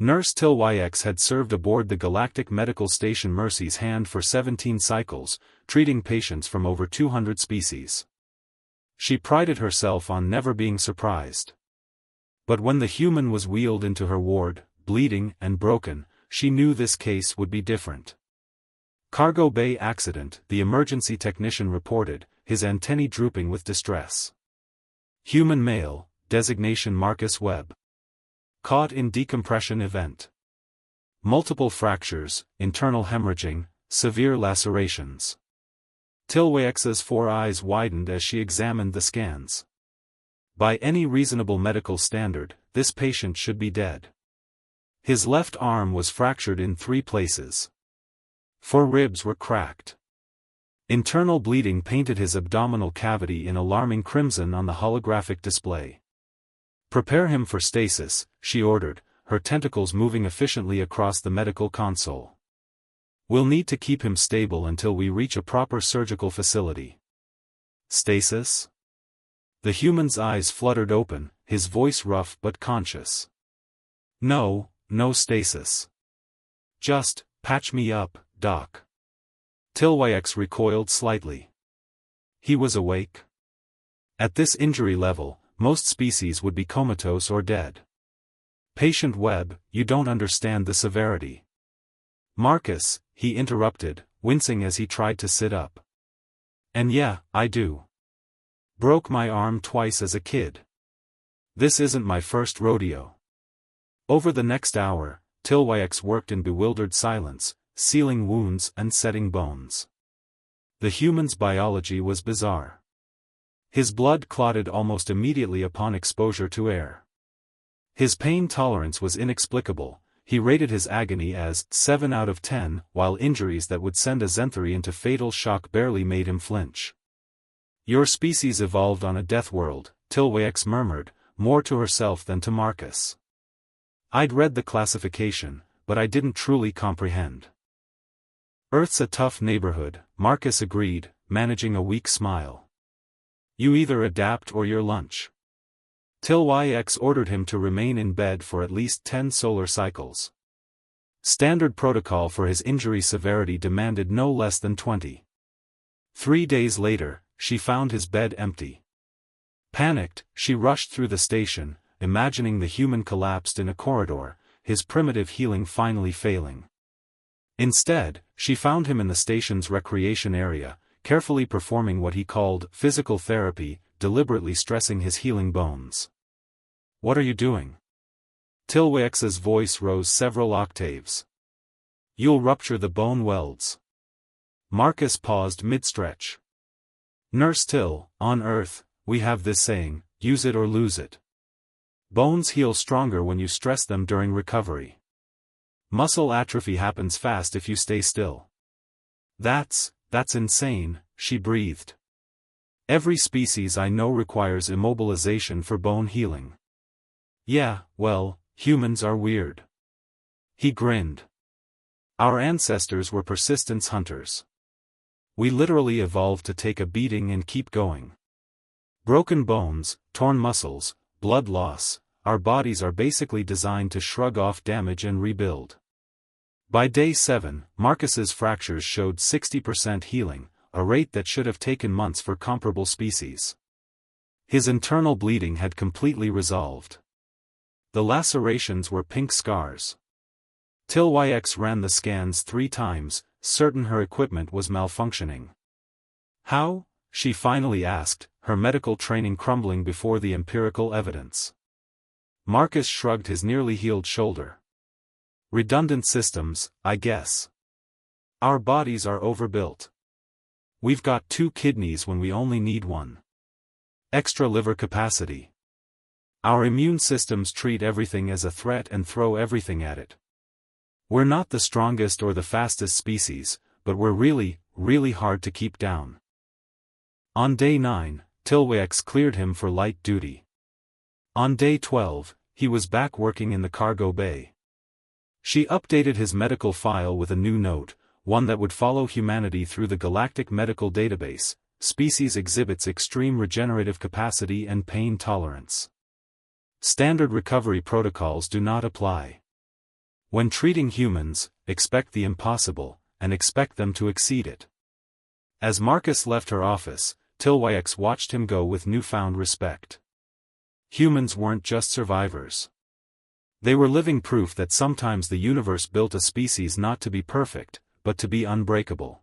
Nurse Tilwyx had served aboard the Galactic Medical Station Mercy's Hand for 17 cycles, treating patients from over 200 species. She prided herself on never being surprised. But when the human was wheeled into her ward, bleeding and broken, she knew this case would be different. Cargo bay accident, the emergency technician reported, his antennae drooping with distress. Human male, designation Marcus Webb. Caught in decompression event. Multiple fractures, internal hemorrhaging, severe lacerations. Tilwyx's 4 eyes widened as she examined the scans. By any reasonable medical standard, this patient should be dead. His left arm was fractured in 3 places. 4 ribs were cracked. Internal bleeding painted his abdominal cavity in alarming crimson on the holographic display. "Prepare him for stasis," she ordered, her tentacles moving efficiently across the medical console. "We'll need to keep him stable until we reach a proper surgical facility." Stasis? The human's eyes fluttered open, his voice rough but conscious. "No stasis. Just, patch me up, Doc." Tilwyx recoiled slightly. He was awake. At this injury level, most species would be comatose or dead. "Patient Webb, you don't understand the severity." "Marcus," he interrupted, wincing as he tried to sit up. "And yeah, I do. Broke my arm twice as a kid. This isn't my first rodeo." Over the next hour, Tilwyx worked in bewildered silence, sealing wounds and setting bones. The human's biology was bizarre. His blood clotted almost immediately upon exposure to air. His pain tolerance was inexplicable. He rated his agony as 7 out of 10, while injuries that would send a Zenthari into fatal shock barely made him flinch. "Your species evolved on a death world," Tilwyx murmured, more to herself than to Marcus. "I'd read the classification, but I didn't truly comprehend." "Earth's a tough neighborhood," Marcus agreed, managing a weak smile. "You either adapt or your lunch." Tilwyx ordered him to remain in bed for at least 10 solar cycles. Standard protocol for his injury severity demanded no less than 20. 3 days later, she found his bed empty. Panicked, she rushed through the station, imagining the human collapsed in a corridor, his primitive healing finally failing. Instead, she found him in the station's recreation area, carefully performing what he called physical therapy, deliberately stressing his healing bones. "What are you doing?" Tilwyx's voice rose several octaves. "You'll rupture the bone welds." Marcus paused mid-stretch. "Nurse Till, on Earth, we have this saying, use it or lose it. Bones heal stronger when you stress them during recovery. Muscle atrophy happens fast if you stay still." That's insane," she breathed. "Every species I know requires immobilization for bone healing." "Yeah, well, humans are weird." He grinned. "Our ancestors were persistence hunters. We literally evolved to take a beating and keep going. Broken bones, torn muscles, blood loss, our bodies are basically designed to shrug off damage and rebuild." By day 7, Marcus's fractures showed 60% healing, a rate that should have taken months for comparable species. His internal bleeding had completely resolved. The lacerations were pink scars. Tilwyx ran the scans 3 times, certain her equipment was malfunctioning. "How?" she finally asked, her medical training crumbling before the empirical evidence. Marcus shrugged his nearly healed shoulder. "Redundant systems, I guess. Our bodies are overbuilt. We've got 2 kidneys when we only need 1. Extra liver capacity. Our immune systems treat everything as a threat and throw everything at it. We're not the strongest or the fastest species, but we're really, really hard to keep down." On day 9, Tilwyx cleared him for light duty. On day 12, he was back working in the cargo bay. She updated his medical file with a new note, one that would follow humanity through the Galactic Medical Database. Species exhibits extreme regenerative capacity and pain tolerance. Standard recovery protocols do not apply. When treating humans, expect the impossible, and expect them to exceed it. As Marcus left her office, Tilwyx watched him go with newfound respect. Humans weren't just survivors. They were living proof that sometimes the universe built a species not to be perfect, but to be unbreakable.